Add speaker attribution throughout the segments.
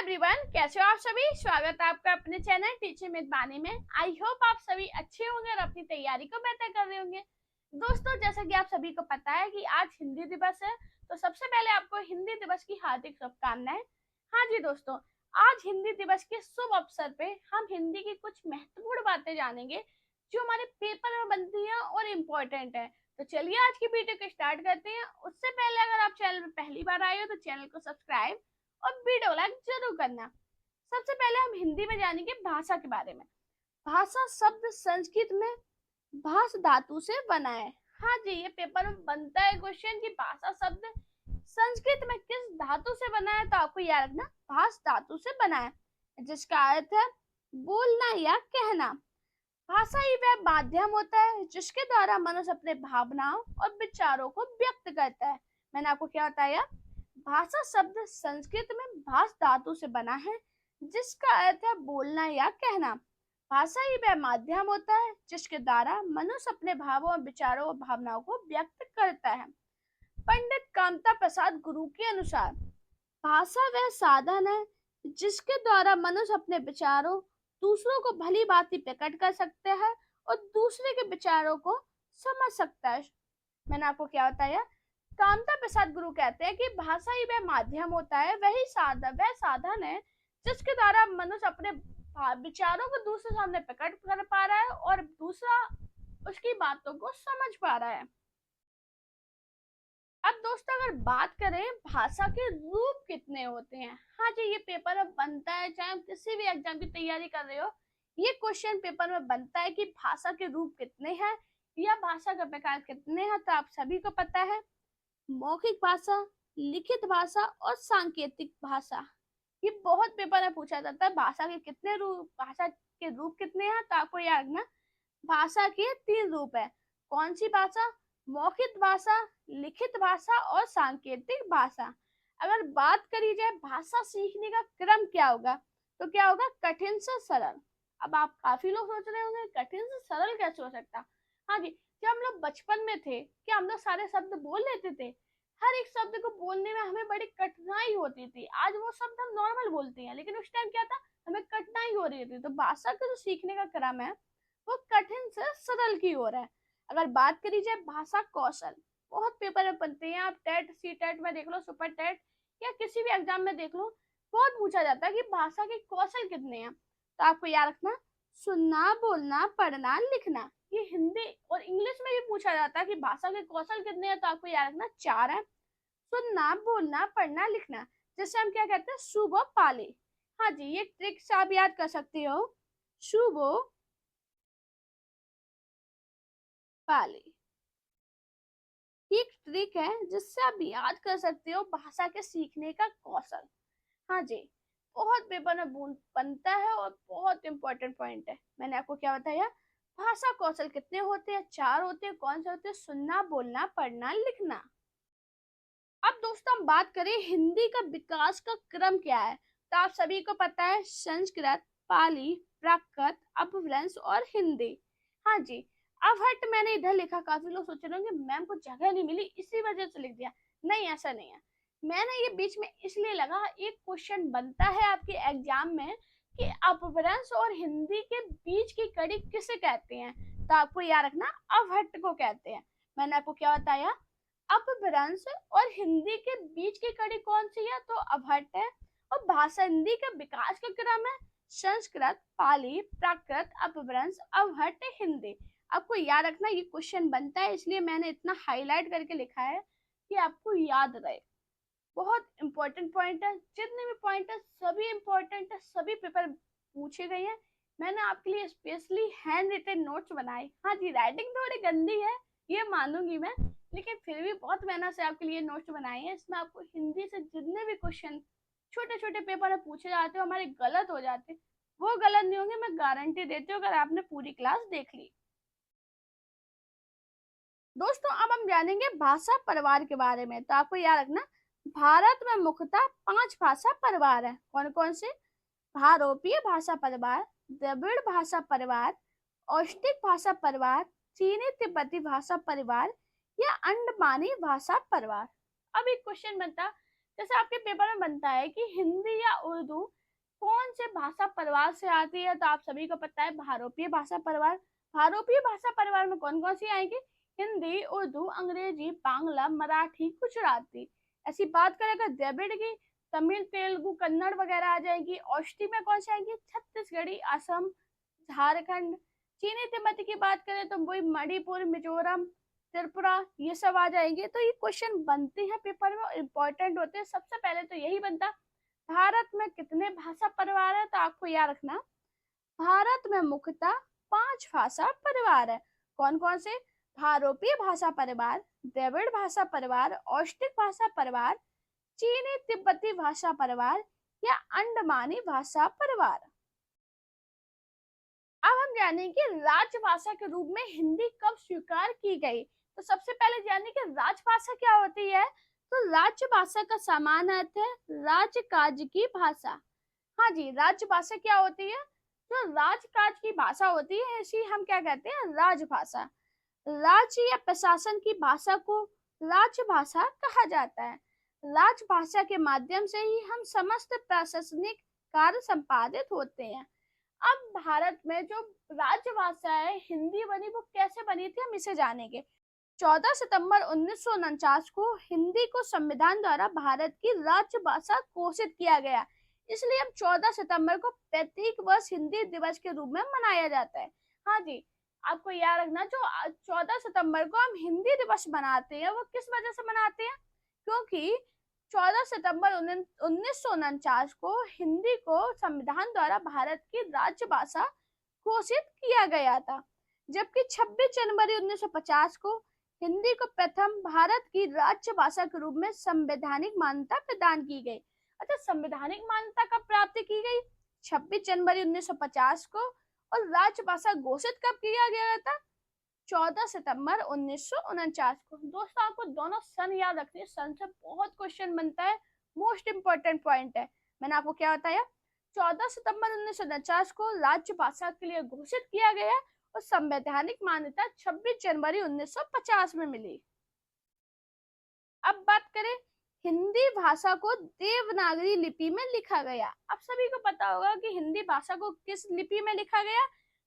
Speaker 1: Everyone, कैसे हो आप सभी। स्वागत है आपका अपने चैनल टीचर मेजबानी में। आई होप आप सभी अच्छे होंगे और अपनी तैयारी को बेहतर कर रहे होंगे। दोस्तों, जैसा कि आप सभी को पता है कि आज हिंदी दिवस है, तो सबसे पहले आपको हिंदी दिवस की हार्दिक शुभकामनाएं। हाँ जी दोस्तों, आज हिंदी दिवस के शुभ अवसर पे हम हिंदी की कुछ महत्वपूर्ण बातें जानेंगे जो हमारे पेपर में बनती है और इम्पोर्टेंट है। तो चलिए आज की वीडियो को स्टार्ट करते हैं। उससे पहले अगर आप चैनल में पहली बार आए हो तो चैनल को सब्सक्राइब और वीडियो लाइक जरूर करना। सबसे पहले हम हिंदी में जानेंगे भाषा के बारे में। भाषा शब्द संस्कृत में भाष धातु से बना है। हाँ जी, ये पेपर में बनता है क्वेश्चन कि भाषा शब्द संस्कृत में किस धातु से बना है, तो आपको याद रखना भाष धातु से बना है, जिसका अर्थ है बोलना या कहना। भाषा ही वह माध्यम होता है जिसके द्वारा मनुष्य अपने भावनाओं और विचारों को व्यक्त करता है। मैंने आपको क्या बताया, भाषा शब्द संस्कृत में भाष धातु से बना है जिसका अर्थ है बोलना या कहना। भाषा ही वह माध्यम होता है जिसके द्वारा मनुष्य अपने भावों और विचारों और भावनाओं को व्यक्त करता है। पंडित कामता प्रसाद गुरु के अनुसार भाषा वह साधन है जिसके द्वारा मनुष्य अपने विचारों दूसरों को भली भांति प्रकट कर सकते हैं और दूसरे के विचारों को समझ सकता है। मैंने आपको क्या बताया, कामता प्रसाद गुरु कहते हैं कि भाषा ही वह माध्यम होता है, वह साधन है जिसके द्वारा मनुष्य अपने विचारों को दूसरे सामने प्रकट कर पा रहा है और दूसरा उसकी बातों को समझ पा रहा है। अब दोस्तों, अगर बात करें भाषा के रूप कितने होते हैं। हाँ जी, ये पेपर में बनता है, चाहे आप किसी भी एग्जाम की तैयारी कर रहे हो, ये क्वेश्चन पेपर में बनता है कि भाषा के रूप कितने हैं या भाषा का प्रकार कितने हैं। तो आप सभी को पता है, मौखिक भाषा, लिखित भाषा और सांकेतिक भाषा। ये बहुत पेपर में पूछा जाता है, भाषा के कितने रूप, भाषा के रूप कितने हैं। तो आपको याद रखना भाषा के 3 रूप है। कौन सी भाषा? मौखिक भाषा, लिखित भाषा और सांकेतिक भाषा। अगर बात करी जाए भाषा सीखने का क्रम क्या होगा, तो क्या होगा, कठिन से सरल। अब आप काफी लोग सोच रहे होंगे कठिन से सरल कैसे हो सकता। हाँ जी, जब हम लोग बचपन में थे, क्या हम लोग सारे शब्द बोल लेते थे? हर एक शब्द को बोलने में हमें बड़ी कठिनाई होती थी। आज वो शब्द हम नॉर्मल बोलते हैं, लेकिन उस टाइम क्या था, हमें कठिनाई हो रही थी। तो भाषा का जो सीखने का क्रम है वो कठिन से सरल की ओर है। अगर बात करी जाए भाषा कौशल, बहुत पेपर में बनते हैं। आप टेट, सी टेट में देख लो, सुपर टेट या किसी भी एग्जाम में देख लो, बहुत पूछा जाता है कि भाषा के कौशल कितने हैं। तो आपको याद रखना सुनना, बोलना, पढ़ना, लिखना। ये हिंदी और इंग्लिश में भी पूछा जाता है कि भाषा के कौशल कितने हैं। तो आपको याद रखना 4 है, सुनना, बोलना, पढ़ना, लिखना, जिससे हम क्या कहते हैं, शुभ पाले। हाँ जी, ये ट्रिक से आप याद कर सकते हो, शुभ पाले। एक ट्रिक है जिससे आप याद कर सकते हो भाषा के सीखने का कौशल। हाँ जी, बहुत पेपर में बनता है और बहुत इंपॉर्टेंट पॉइंट है। मैंने आपको क्या बताया, भाषा कौशल कितने होते हैं? 4 होते हैं। कौन से होते हैं? सुनना, बोलना, पढ़ना, लिखना। अब दोस्तों, हम बात करें हिंदी का विकास का क्रम क्या है। तो आप सभी को पता है, संस्कृत, पाली, प्राकृत, अपभ्रंश और हिंदी। हाँ जी, अवहट्ट मैंने इधर लिखा, काफी लोग सोच रहे होंगे मैम को जगह नहीं मिली इसी वजह से लिख दिया। नहीं, ऐसा नहीं है। मैंने ये बीच में इसलिए लगा, एक क्वेश्चन बनता है आपके एग्जाम में कि अपभ्रंश और हिंदी के बीच की कड़ी किसे कहते हैं। तो आपको याद रखना अवहट्ट को कहते हैं। मैंने आपको क्या बताया, अपभ्रंश और हिंदी के बीच की कड़ी कौन सी है? तो अवहट्ट है। और भाषा हिंदी का विकास का क्रम है संस्कृत, पाली, प्राकृत, अपभ्रंश, अवहट्ट, हिंदी। आपको याद रखना, ये क्वेश्चन बनता है, इसलिए मैंने इतना हाईलाइट करके लिखा है कि आपको याद रहे। बहुत इंपॉर्टेंट पॉइंट है, जितने भी पॉइंट है सभी इंपॉर्टेंट है, सभी पेपर पूछे गए हैं। मैंने आपके लिए स्पेशली हैंड रिटन नोट्स बनाए। हाँ जी, राइटिंग थोड़ी गंदी है, ये मानूंगी मैं, लेकिन फिर भी बहुत मेहनत से आपके लिए नोट्स बनाए हैं। इसमें आपको हिंदी से जितने भी क्वेश्चन छोटे छोटे पेपर में पूछे जाते हो, हमारे गलत हो जाते, वो गलत नहीं होंगे, मैं गारंटी देती हूँ, अगर आपने पूरी क्लास देख ली। दोस्तों, अब हम जानेंगे भाषा परिवार के बारे में। तो आपको याद रखना, भारत में मुख्यतः 5 भाषा परिवार है। कौन कौन से? भारोपीय भाषा परिवार, द्रविड़ भाषा परिवार, औष्टिक भाषा परिवार, चीनी तिब्बती भाषा परिवार या अंडमानी भाषा परिवार। अब एक क्वेश्चन बनता, जैसे आपके पेपर में बनता है कि हिंदी या उर्दू कौन से भाषा परिवार से आती है? तो आप सभी को पता है भारोपीय भाषा परिवार। भारोपीय भाषा परिवार में कौन कौन सी आएंगी? हिंदी, उर्दू, अंग्रेजी, बांग्ला, मराठी, गुजराती। ऐसी बात करें अगर द्रविड़ की, तमिल, तेलुगु, कन्नड़ वगैरह आ जाएंगी। औषधि में कौन सी आएंगी? छत्तीसगढ़ी, असम, झारखंड। चीनी तिब्बती की बात करें तो वही मणिपुर, मिजोरम, त्रिपुरा, ये सब आ जाएंगे। तो ये क्वेश्चन बनते हैं पेपर में, इंपॉर्टेंट होते हैं। सबसे पहले तो यही बनता, भारत में कितने भाषा परिवार है? तो आपको याद रखना, भारत में मुख्यतः 5 भाषा परिवार है। कौन कौन से? भारोपीय भाषा परिवार, द्रविड़ भाषा परिवार, औष्टिक भाषा परिवार, चीनी तिब्बती भाषा परिवार या अंडमानी भाषा परिवार। अब हम जानेंगे राजभाषा के रूप में हिंदी कब स्वीकार की गई। तो सबसे पहले जानें कि राजभाषा क्या होती है। तो राजभाषा का सामान्य अर्थ है राजकाज की भाषा। हाँ जी, राजभाषा क्या होती है? जो राजकाज की भाषा होती है इसी हम क्या कहते हैं? राजभाषा। राज्य या प्रशासन की भाषा को राजभाषा कहा जाता है। राजभाषा के माध्यम से ही हम समस्त प्रशासनिक कार्य संपादित होते हैं। अब भारत में जो राजभाषा है हिंदी बनी, वो कैसे बनी थी हम इसे जानेंगे। 14 सितंबर 1949 को हिंदी को संविधान द्वारा भारत की राजभाषा घोषित किया गया। इसलिए अब 14 सितंबर को प्रत्येक वर्ष हिंदी दिवस के रूप में मनाया जाता है। हाँ जी, आपको याद रखना, जो 14 सितंबर को हम हिंदी दिवस मनाते हैं वो किस वजह से मनाते हैं? क्योंकि 14 सितंबर 1949 को हिंदी को संविधान द्वारा भारत की राजभाषा घोषित किया गया था, जबकि 26 जनवरी 1950 को हिंदी को प्रथम भारत की राजभाषा के रूप में संवैधानिक मान्यता प्रदान की गई। अच्छा, संवैधानिक मान्यता कब प्राप्त की गई? 26 जनवरी 1950 को। और राजभाषा घोषित कब किया गया था? 14 सितंबर 1949 को। दोस्तों, आपको दोनों सन याद रखनी है, सन से बहुत क्वेश्चन बनता है, मोस्ट इंपोर्टेंट पॉइंट है। मैंने आपको क्या बताया? 14 सितंबर 1949 को राजभाषा के लिए घोषित किया गया और संवैधानिक मान्यता 26 जनवरी 1950 में मिली। अब बात करें, हिंदी भाषा को देवनागरी लिपि में लिखा गया। आप सभी को पता होगा कि हिंदी भाषा को किस लिपि में लिखा गया?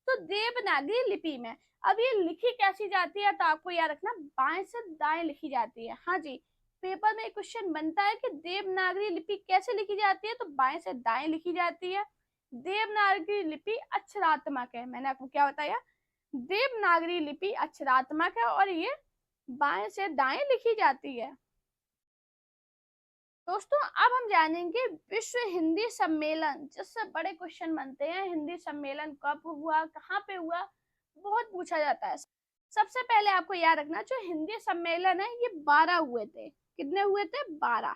Speaker 1: तो देवनागरी लिपि में। अब ये लिखी कैसी जाती है? तो आपको याद रखना, बाएं से दाएं लिखी जाती है। हाँ जी, पेपर में एक क्वेश्चन बनता है कि देवनागरी लिपि कैसे लिखी जाती है? तो बाएं से दाएं लिखी जाती है। देवनागरी लिपि अक्षरात्मक है। मैंने आपको क्या बताया? देवनागरी लिपि अक्षरात्मक है और ये बाएं से दाएं लिखी जाती है। दोस्तों, अब हम जानेंगे विश्व हिंदी सम्मेलन, जिससे बड़े क्वेश्चन बनते हैं। हिंदी सम्मेलन कब हुआ, कहाँ पे हुआ, बहुत पूछा जाता है। सबसे पहले आपको याद रखना, जो हिंदी सम्मेलन है ये 12 हुए थे। कितने हुए थे? 12।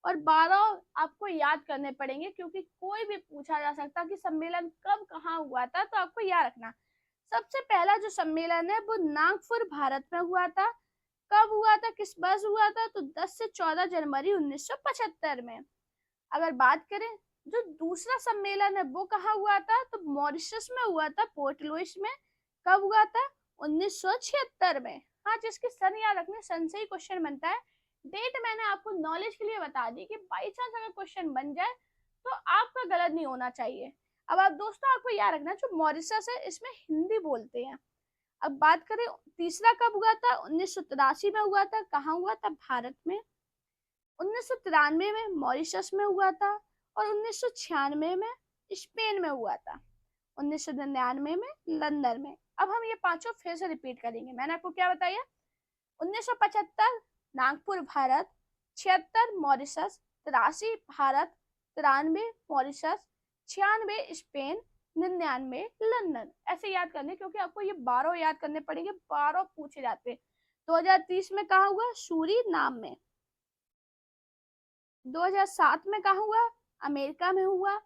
Speaker 1: और 12 आपको याद करने पड़ेंगे, क्योंकि कोई भी पूछा जा सकता कि सम्मेलन कब कहाँ हुआ था, तो आपको याद रखना। सबसे पहला जो सम्मेलन है वो नागपुर, भारत में हुआ था। कब हुआ था, किस वर्ष हुआ था? तो 10 से 14 जनवरी 1975 में। अगर बात करें, जो दूसरा सम्मेलन है वो कहाँ हुआ था? तो मॉरिशस में हुआ था, पोर्ट लुइस में। कब हुआ था? 1976 में। हाँ, जिसकी सन याद रखने, सन से ही क्वेश्चन बनता है। डेट मैंने आपको नॉलेज के लिए बता दी कि बाई चांस अगर क्वेश्चन बन जाए तो आपका गलत नहीं होना चाहिए। अब आप दोस्तों, आपको याद रखना, जो मॉरिशस है इसमें हिंदी बोलते हैं। अब बात करें तीसरा कब हुआ था? 1983 में हुआ था। कहाँ हुआ था? भारत में। 1993 में मॉरिशस में हुआ था और 1996 में स्पेन में हुआ था। 1999 में लंदन में। अब हम ये पांचों फिर से रिपीट करेंगे। मैंने आपको क्या बताया? 1975 Nagpur, Bharat. 76 Mauritius. 83 Bharat. 93 Mauritius. 96 Spain. 99 London. ऐसे याद करने, क्योंकि आपको ये 12 याद करने पड़ेंगे, 12 पूछे जाते हैं। 2030 में कहा हुआ? सूरीनाम में। 2007 में कहा हुआ? अमेरिका में हुआ।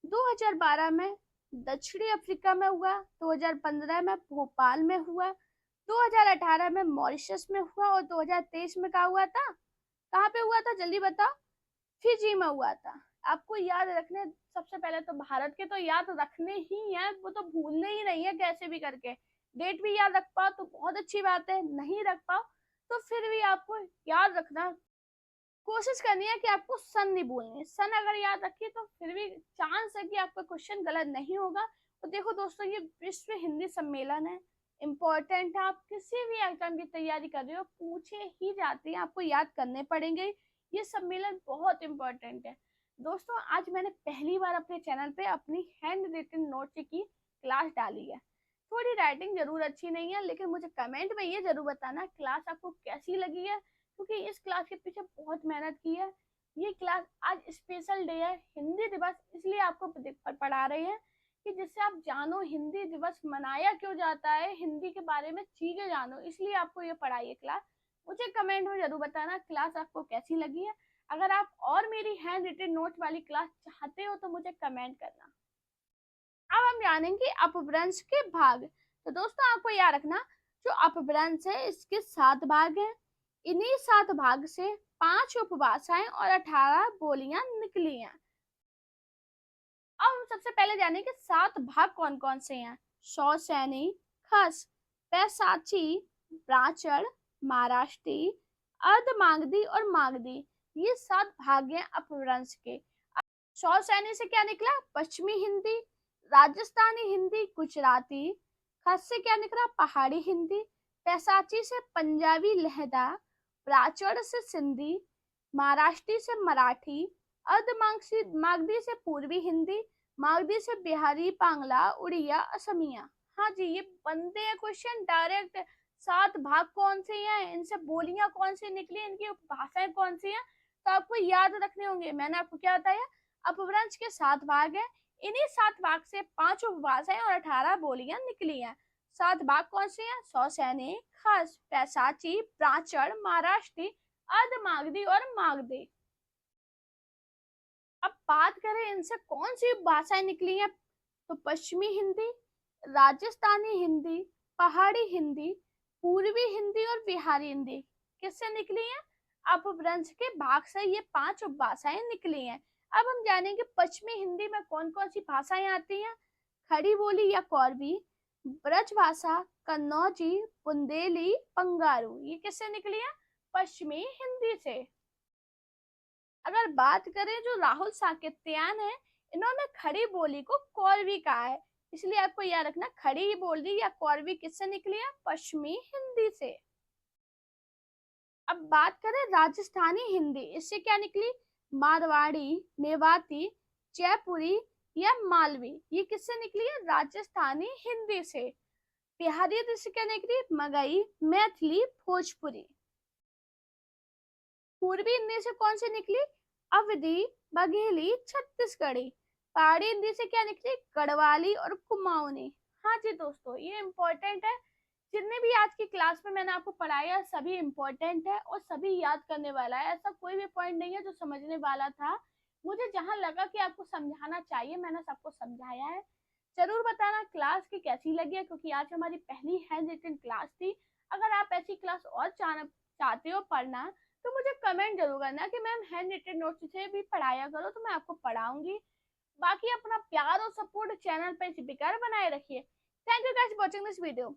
Speaker 1: 2012 में दक्षिणी अफ्रीका में हुआ। 2015 में भोपाल में हुआ। 2018 में मॉरिशस में हुआ और 2023 में कहा हुआ था? कहाँ पे हुआ था? जल्दी बताओ। फिजी में हुआ था। आपको याद रखने, सबसे पहले तो भारत के तो याद रखने ही है, वो तो भूलने ही नहीं है कैसे भी करके। डेट भी याद रख पाओ तो बहुत अच्छी बात है, नहीं रख पाओ तो फिर भी आपको याद रखना कोशिश करनी है कि आपको सन नहीं बोलनी है। सन अगर याद रखिए तो फिर भी चांस है कि आपका क्वेश्चन गलत नहीं होगा। तो देखो दोस्तों, ये विश्व हिंदी सम्मेलन है, इम्पोर्टेंट है। आप किसी भी एग्जाम की तैयारी कर रहे हो, पूछे ही जाते हैं, आपको याद करने पड़ेंगे। ये सम्मेलन बहुत इम्पोर्टेंट है। दोस्तों, आज मैंने पहली बार अपने चैनल पे अपनी हैंड रिटन नोट्स की क्लास डाली है। थोड़ी राइटिंग जरूर अच्छी नहीं है, लेकिन मुझे कमेंट में ये जरूर बताना क्लास आपको कैसी लगी है, क्योंकि इस क्लास के पीछे बहुत मेहनत की है। ये क्लास आज स्पेशल डे है, हिंदी दिवस, इसलिए आपको पढ़ा रहे हैं कि जिससे आप जानो हिंदी दिवस मनाया क्यों जाता है, हिंदी के बारे में चीजें जानो, इसलिए आपको ये पढ़ाई है क्लास। मुझे कमेंट में जरूर बताना क्लास आपको कैसी लगी है। अगर आप और मेरी हैंड रिटन नोट वाली क्लास चाहते हो तो मुझे कमेंट करना। अब हम जानेंगे अपभ्रंश के भाग। तो दोस्तों, आपको याद रखना, जो अपभ्रंश है इसके 7 भाग हैं। इन्हीं 7 भाग से 5 उपभाषाएं और 18 बोलियां निकली हैं। अब हम सबसे पहले जानेंगे 7 भाग कौन कौन से हैं। शौसैनी, खस, पैसाची, ब्राचड़, महाराष्ट्री, अर्धमागधी और मागधी, ये 7 भाग हैं अपभ्रंश के। शौसैनी से क्या निकला? पश्चिमी हिंदी, राजस्थानी हिंदी, गुजराती। खस से क्या निकला? पहाड़ी हिंदी। पैसाची से पंजाबी लहदा। प्राचड़ से सिंधी। महाराष्ट्री से मराठी। अर्धमागधी से पूर्वी हिंदी। मागधी से बिहारी, बांग्ला, उड़िया, असमिया। हाँ जी, ये बनते हैं क्वेश्चन डायरेक्ट। 7 भाग कौन से हैं, इनसे बोलियां कौन सी निकली, इनकी भाषाएं कौन सी हैं, तो आपको याद रखने होंगे। मैंने आपको क्या बताया, अपभ्रंश के 7 भाग हैं। इन्हीं 7 भाग से 5 उपभाषाएं और 18 बोलियां निकली हैं। 7 भाग कौन से हैं? शौसैनी, खस, पैसाची, प्राचड़, महाराष्ट्री, अर्धमागधी और मागधी। अब बात करें इनसे कौन सी भाषाएं निकली हैं, तो पश्चिमी हिंदी, राजस्थानी हिंदी, पहाड़ी हिंदी, पूर्वी हिंदी और बिहारी हिंदी किससे निकली हैं? अपभ्रंश के भाग से ये 5 उपभाषाएं निकली हैं। अब हम जानेंगे पश्चिमी हिंदी में कौन कौन सी भाषाएं आती हैं। खड़ी बोली या कौरवी, ब्रजभाषा, कन्नौजी, बुंदेली, पंगारू, ये किससे निकली है? पश्चिमी हिंदी से। अगर बात करें जो राहुल साकेत्यान है, इन्होंने खड़ी बोली को कौरवी कहा है, इसलिए आपको याद रखना खड़ी बोली या कौरवी किससे निकली है? पश्चिमी हिंदी से। अब बात करें राजस्थानी हिंदी, इससे क्या निकली? मारवाड़ी, मेवाती, जयपुरी या मालवी, ये किससे निकली है? राजस्थानी हिंदी से। बिहारी हिंदी से क्या निकली? मगही, मैथिली, भोजपुरी। पूर्वी हिंदी से कौन सी निकली? अवधी, बघेली, छत्तीसगढ़ी। पहाड़ी हिंदी से क्या निकली? गढ़वाली और कुमाऊनी। हाँ जी दोस्तों, ये इम्पोर्टेंट है। जितने भी आज की क्लास में मैंने आपको पढ़ाया सभी इम्पोर्टेंट है और सभी याद करने वाला है। ऐसा कोई भी पॉइंट नहीं है जो समझने वाला था। मुझे जहां लगा कि आपको समझाना चाहिए, मैंने सबको समझाया है। जरूर बताना क्लास की कैसी लगी है, क्योंकि आज हमारी पहली हैंड रिटन क्लास थी। अगर आप ऐसी क्लास और चाहते हो पढ़ना, तो मुझे कमेंट जरूर करना कि मैम हैंड रिटन नोट्स से भी पढ़ाया करो, तो मैं आपको पढ़ाऊंगी। बाकी अपना प्यार और सपोर्ट चैनल पे बेकार बनाए रखिए। Thank you guys for watching this video.